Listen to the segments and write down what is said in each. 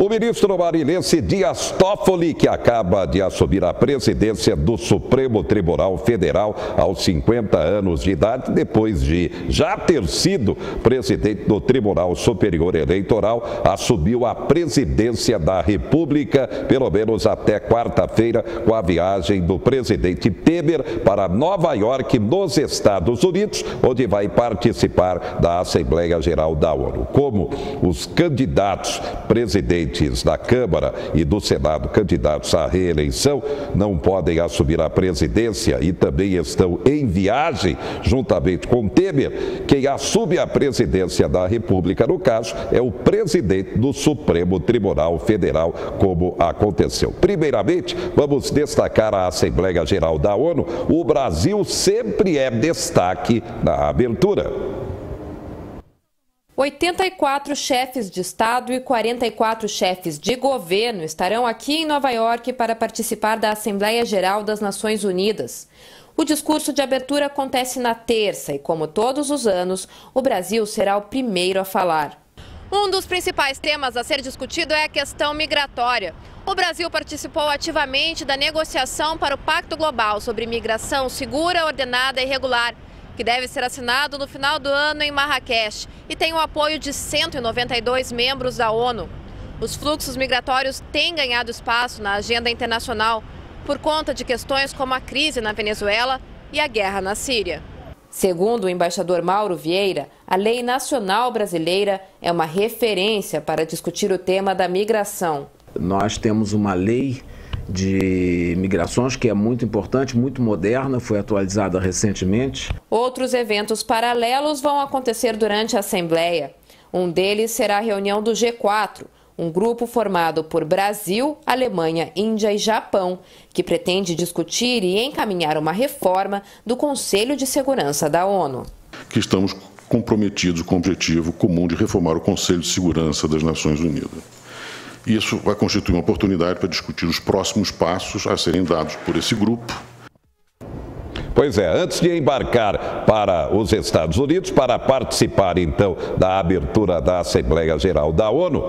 O ministro marinense Dias Toffoli, que acaba de assumir a presidência do Supremo Tribunal Federal aos 50 anos de idade, depois de já ter sido presidente do Tribunal Superior Eleitoral, assumiu a presidência da República, pelo menos até quarta-feira, com a viagem do presidente Temer para Nova York, nos Estados Unidos, onde vai participar da Assembleia Geral da ONU. Como os candidatos presidentes da Câmara e do Senado, candidatos à reeleição, não podem assumir a presidência e também estão em viagem juntamente com Temer, quem assume a presidência da República, no caso, é o presidente do Supremo Tribunal Federal, como aconteceu. Primeiramente, vamos destacar a Assembleia Geral da ONU. O Brasil sempre é destaque na abertura. 84 chefes de Estado e 44 chefes de governo estarão aqui em Nova York para participar da Assembleia Geral das Nações Unidas. O discurso de abertura acontece na terça e, como todos os anos, o Brasil será o primeiro a falar. Um dos principais temas a ser discutido é a questão migratória. O Brasil participou ativamente da negociação para o Pacto Global sobre Migração Segura, Ordenada e Regular, que deve ser assinado no final do ano em Marrakech e tem o apoio de 192 membros da ONU. Os fluxos migratórios têm ganhado espaço na agenda internacional por conta de questões como a crise na Venezuela e a guerra na Síria. Segundo o embaixador Mauro Vieira, a lei nacional brasileira é uma referência para discutir o tema da migração. Nós temos uma lei de migrações que é muito importante, muito moderna, foi atualizada recentemente. Outros eventos paralelos vão acontecer durante a Assembleia. Um deles será a reunião do G4, um grupo formado por Brasil, Alemanha, Índia e Japão, que pretende discutir e encaminhar uma reforma do Conselho de Segurança da ONU. Que estamos comprometidos com o objetivo comum de reformar o Conselho de Segurança das Nações Unidas. Isso vai constituir uma oportunidade para discutir os próximos passos a serem dados por esse grupo. Pois é, antes de embarcar para os Estados Unidos, para participar então da abertura da Assembleia Geral da ONU,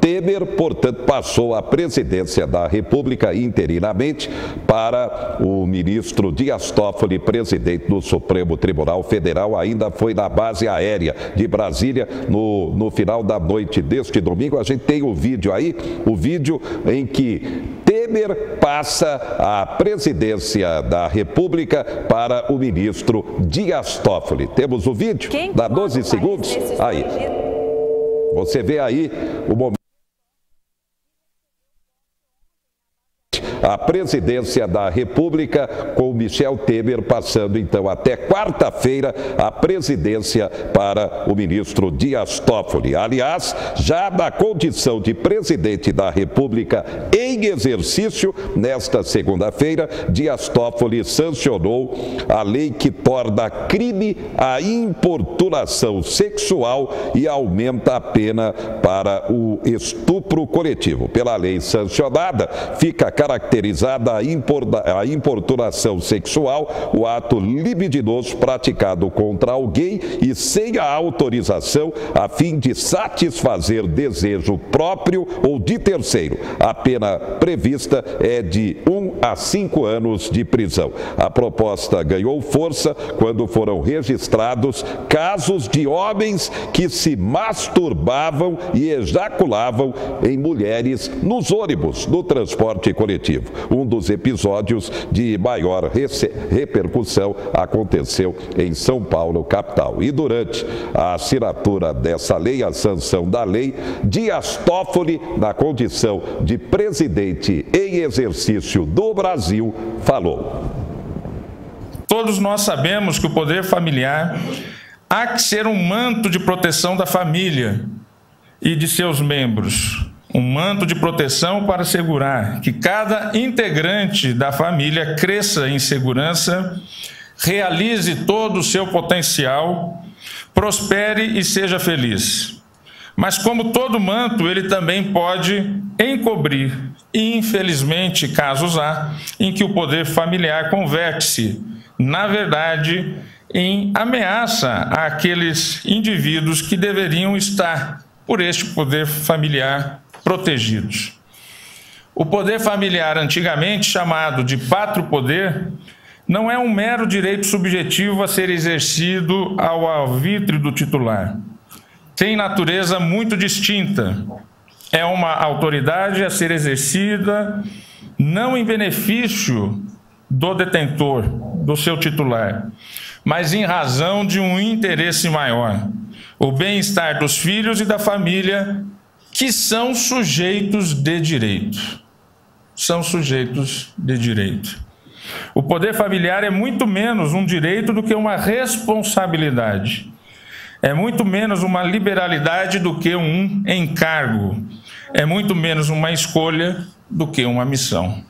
Temer, portanto, passou a presidência da República interinamente para o ministro Dias Toffoli, presidente do Supremo Tribunal Federal. Ainda foi na base aérea de Brasília no final da noite deste domingo. A gente tem o vídeo aí, o vídeo em que Temer passa a presidência da República para o ministro Dias Toffoli. Temos o vídeo? Dá 12 segundos. Aí. Você vê aí o momento. A presidência da República com Michel Temer passando então até quarta-feira a presidência para o ministro Dias Toffoli. Aliás, já na condição de presidente da República em exercício, nesta segunda-feira, Dias Toffoli sancionou a lei que torna crime a importunação sexual e aumenta a pena para o estupro coletivo. Pela lei sancionada, fica caracterizada a importunação sexual, o ato libidinoso praticado contra alguém e sem a autorização a fim de satisfazer desejo próprio ou de terceiro. A pena prevista é de 1 a 5 anos de prisão. A proposta ganhou força quando foram registrados casos de homens que se masturbavam e ejaculavam em mulheres nos ônibus, no transporte coletivo. Um dos episódios de maior repercussão aconteceu em São Paulo, capital. E durante a assinatura dessa lei, a sanção da lei, Dias Toffoli, na condição de presidente em exercício do Brasil, falou. Todos nós sabemos que o poder familiar há que ser um manto de proteção da família e de seus membros. Um manto de proteção para assegurar que cada integrante da família cresça em segurança, realize todo o seu potencial, prospere e seja feliz. Mas como todo manto, ele também pode encobrir, e infelizmente casos há, em que o poder familiar converte-se, na verdade, em ameaça àqueles indivíduos que deveriam estar por este poder familiar protegidos. O poder familiar, antigamente chamado de pátrio poder, não é um mero direito subjetivo a ser exercido ao arbítrio do titular. Tem natureza muito distinta. É uma autoridade a ser exercida não em benefício do detentor, do seu titular, mas em razão de um interesse maior, o bem-estar dos filhos e da família, que são sujeitos de direito. São sujeitos de direito. O poder familiar é muito menos um direito do que uma responsabilidade. É muito menos uma liberalidade do que um encargo. É muito menos uma escolha do que uma missão.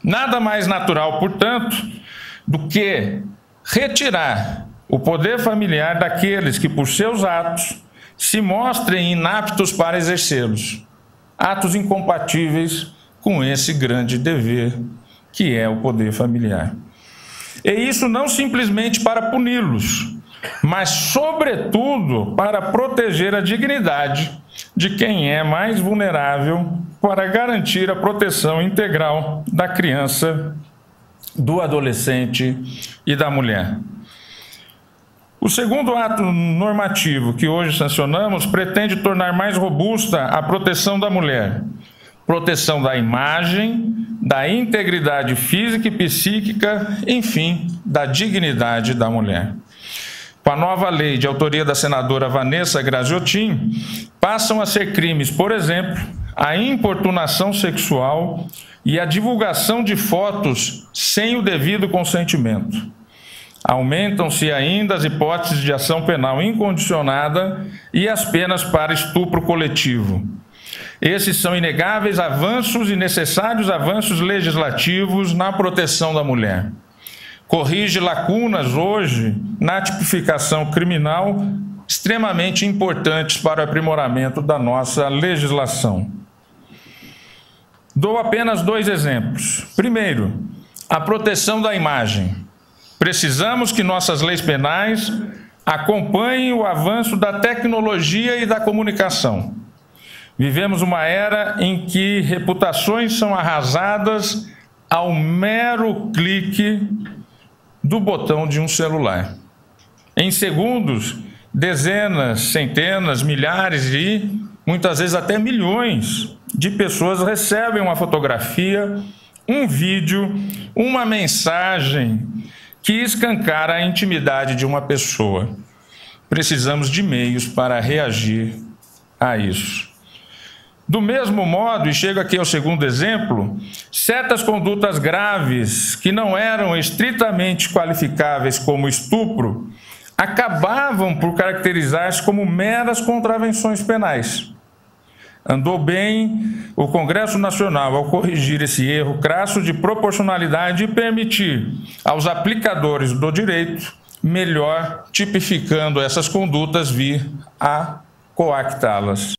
Nada mais natural, portanto, do que retirar o poder familiar daqueles que, por seus atos, se mostrem inaptos para exercê-los. Atos incompatíveis com esse grande dever que é o poder familiar. E isso não simplesmente para puni-los, mas, sobretudo, para proteger a dignidade de quem é mais vulnerável, para garantir a proteção integral da criança, do adolescente e da mulher. O segundo ato normativo que hoje sancionamos pretende tornar mais robusta a proteção da mulher, proteção da imagem, da integridade física e psíquica, enfim, da dignidade da mulher. Com a nova lei de autoria da senadora Vanessa Graziotin, passam a ser crimes, por exemplo, a importunação sexual e a divulgação de fotos sem o devido consentimento. Aumentam-se ainda as hipóteses de ação penal incondicionada e as penas para estupro coletivo. Esses são inegáveis avanços e necessários avanços legislativos na proteção da mulher. Corrige lacunas hoje na tipificação criminal extremamente importantes para o aprimoramento da nossa legislação. Dou apenas 2 exemplos. Primeiro, a proteção da imagem. Precisamos que nossas leis penais acompanhem o avanço da tecnologia e da comunicação. Vivemos uma era em que reputações são arrasadas ao mero clique do botão de um celular. Em segundos, dezenas, centenas, milhares e muitas vezes até milhões de pessoas recebem uma fotografia, um vídeo, uma mensagem que escancara a intimidade de uma pessoa. Precisamos de meios para reagir a isso. Do mesmo modo, e chego aqui ao segundo exemplo, certas condutas graves que não eram estritamente qualificáveis como estupro, acabavam por caracterizar-se como meras contravenções penais. Andou bem o Congresso Nacional ao corrigir esse erro crasso de proporcionalidade e permitir aos aplicadores do direito, melhor tipificando essas condutas, vir a coactá-las.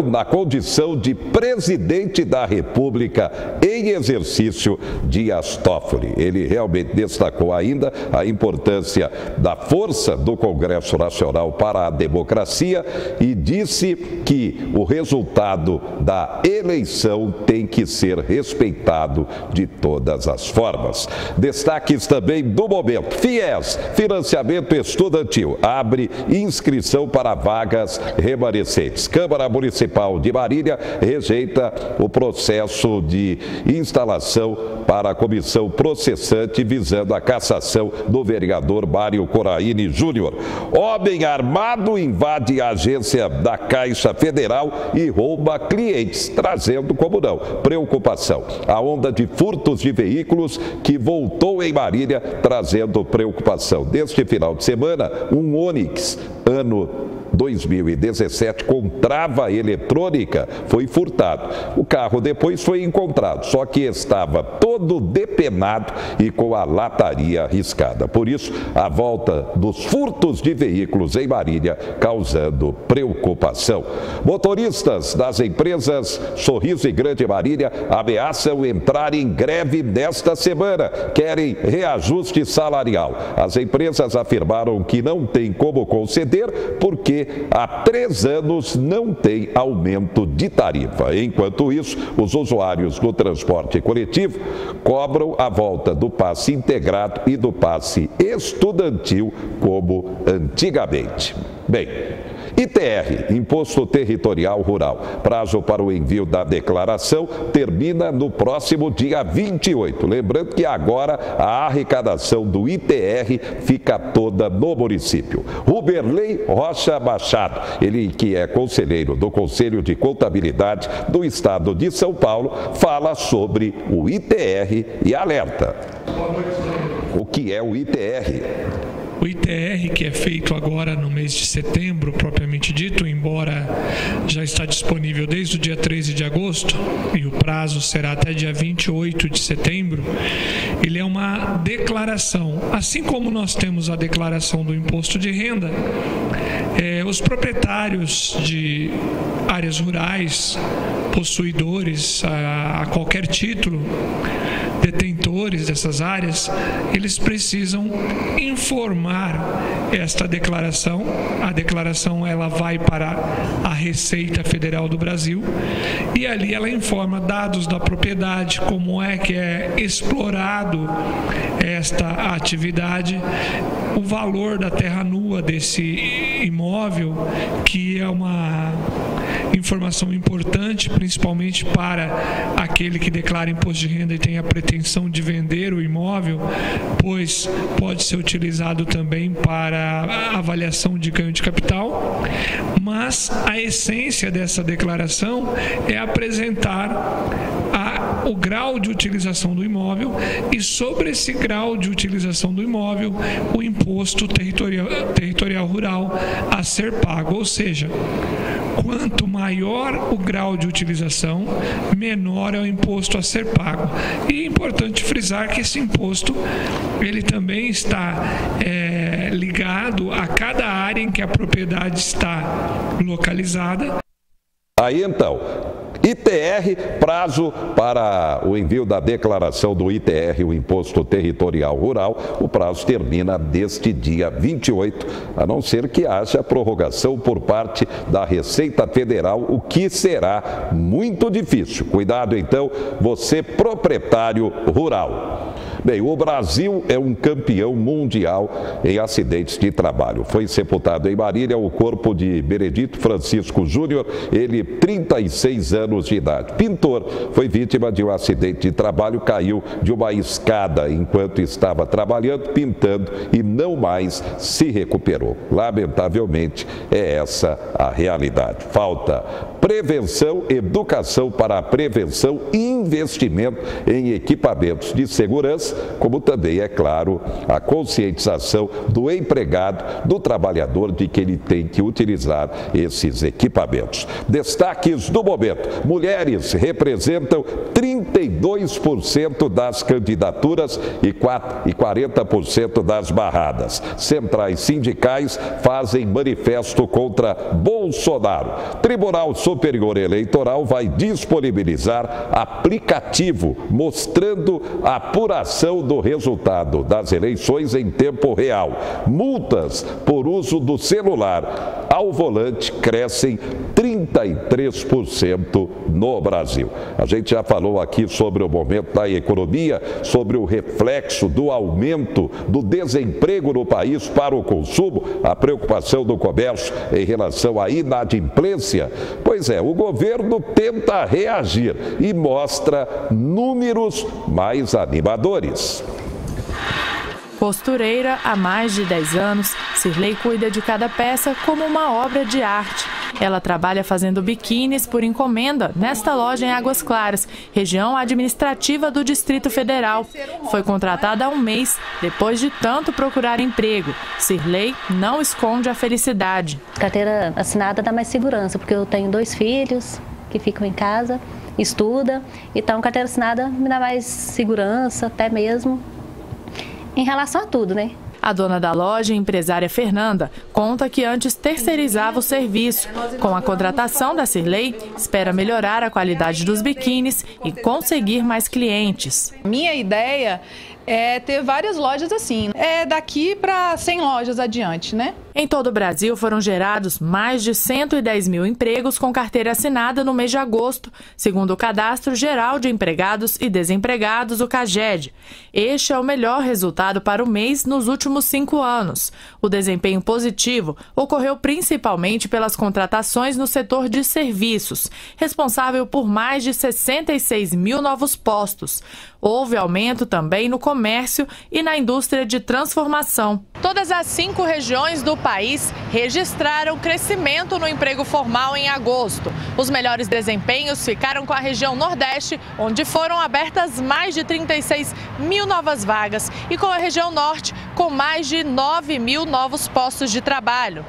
Na condição de presidente da República em exercício, Dias Toffoli. Ele realmente destacou ainda a importância da força do Congresso Nacional para a democracia e disse que o resultado da eleição tem que ser respeitado de todas as formas. Destaques também do momento. FIES, financiamento estudantil, abre inscrição para vagas remanescentes. Câmara Municipal de Marília rejeita o processo de instalação para a comissão processante visando a cassação do vereador Mário Coraini Júnior. Homem armado invade a agência da Caixa Federal e rouba clientes, trazendo, como não, preocupação. A onda de furtos de veículos que voltou em Marília, trazendo preocupação. Neste final de semana, um Onix, ano 2017, com trava eletrônica, foi furtado. O carro depois foi encontrado, só que estava todo depenado e com a lataria riscada. Por isso, a volta dos furtos de veículos em Marília, causando preocupação. Motoristas das empresas Sorriso e Grande Marília ameaçam entrar em greve nesta semana. Querem reajuste salarial. As empresas afirmaram que não tem como conceder porque que há 3 anos não tem aumento de tarifa. Enquanto isso, os usuários do transporte coletivo cobram a volta do passe integrado e do passe estudantil como antigamente. Bem, ITR, Imposto Territorial Rural. Prazo para o envio da declaração termina no próximo dia 28. Lembrando que agora a arrecadação do ITR fica toda no município. Ruberley Rocha Machado, ele que é conselheiro do Conselho de Contabilidade do Estado de São Paulo, fala sobre o ITR e alerta. O que é o ITR? O ITR, que é feito agora no mês de setembro, propriamente dito, embora já está disponível desde o dia 13 de agosto, e o prazo será até dia 28 de setembro, ele é uma declaração. Assim como nós temos a declaração do imposto de renda, os proprietários de áreas rurais, possuidores a qualquer título, detentores dessas áreas, eles precisam informar esta declaração. A declaração ela vai para a Receita Federal do Brasil e ali ela informa dados da propriedade, como é que é explorado esta atividade, o valor da terra nua desse imóvel, que é uma informação importante, principalmente para aquele que declara imposto de renda e tem a pretensão de vender o imóvel, pois pode ser utilizado também para a avaliação de ganho de capital. Mas a essência dessa declaração é apresentar o grau de utilização do imóvel e, sobre esse grau de utilização do imóvel, o imposto territorial rural a ser pago. Ou seja, quanto maior o grau de utilização, menor é o imposto a ser pago. E é importante frisar que esse imposto ele também está ligado a cada área em que a propriedade está localizada. Aí então, ITR, prazo para o envio da declaração do ITR, o Imposto Territorial Rural, o prazo termina deste dia 28, a não ser que haja prorrogação por parte da Receita Federal, o que será muito difícil. Cuidado então, você proprietário rural. Bem, o Brasil é um campeão mundial em acidentes de trabalho. Foi sepultado em Marília o corpo de Benedito Francisco Júnior, ele 36 anos de idade. Pintor, foi vítima de um acidente de trabalho, caiu de uma escada enquanto estava trabalhando, pintando e não mais se recuperou. Lamentavelmente, é essa a realidade. Falta prevenção, educação para a prevenção e investimento em equipamentos de segurança, como também, é claro, a conscientização do empregado, do trabalhador, de que ele tem que utilizar esses equipamentos. Destaques do momento: mulheres representam 32% das candidaturas e 40% das barradas. Centrais sindicais fazem manifesto contra Bolsonaro. Tribunal Superior Eleitoral vai disponibilizar aplicativo mostrando a apuração do resultado das eleições em tempo real. Multas por uso do celular ao volante crescem 33% no Brasil. A gente já falou aqui sobre o momento da economia, sobre o reflexo do aumento do desemprego no país para o consumo, a preocupação do comércio em relação à inadimplência. Pois é, o governo tenta reagir e mostra números mais animadores. Costureira há mais de 10 anos, Cirlei cuida de cada peça como uma obra de arte. Ela trabalha fazendo biquínis por encomenda nesta loja em Águas Claras, região administrativa do Distrito Federal. Foi contratada há um mês, depois de tanto procurar emprego. Cirlei não esconde a felicidade. Carteira assinada dá mais segurança, porque eu tenho 2 filhos que ficam em casa, estudam, então carteira assinada me dá mais segurança, até mesmo em relação a tudo, né? A dona da loja, empresária Fernanda, conta que antes terceirizava o serviço. Com a contratação da Cirlei, espera melhorar a qualidade dos biquínis e conseguir mais clientes. Minha ideia é ter várias lojas assim, daqui para 100 lojas adiante, né? Em todo o Brasil, foram gerados mais de 110 mil empregos com carteira assinada no mês de agosto, segundo o Cadastro Geral de Empregados e Desempregados, o CAGED. Este é o melhor resultado para o mês nos últimos 5 anos. O desempenho positivo ocorreu principalmente pelas contratações no setor de serviços, responsável por mais de 66 mil novos postos. Houve aumento também no comércio e na indústria de transformação. Todas as 5 regiões do país registraram crescimento no emprego formal em agosto. Os melhores desempenhos ficaram com a região Nordeste, onde foram abertas mais de 36 mil novas vagas, e com a região Norte, com mais de 9 mil novos postos de trabalho.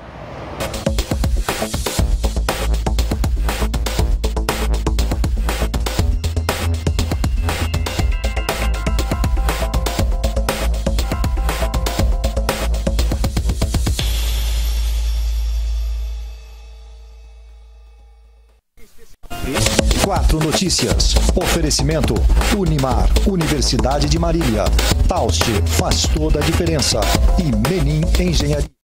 Quatro Notícias. Oferecimento Unimar, Universidade de Marília. Taust faz toda a diferença. E Menin Engenharia.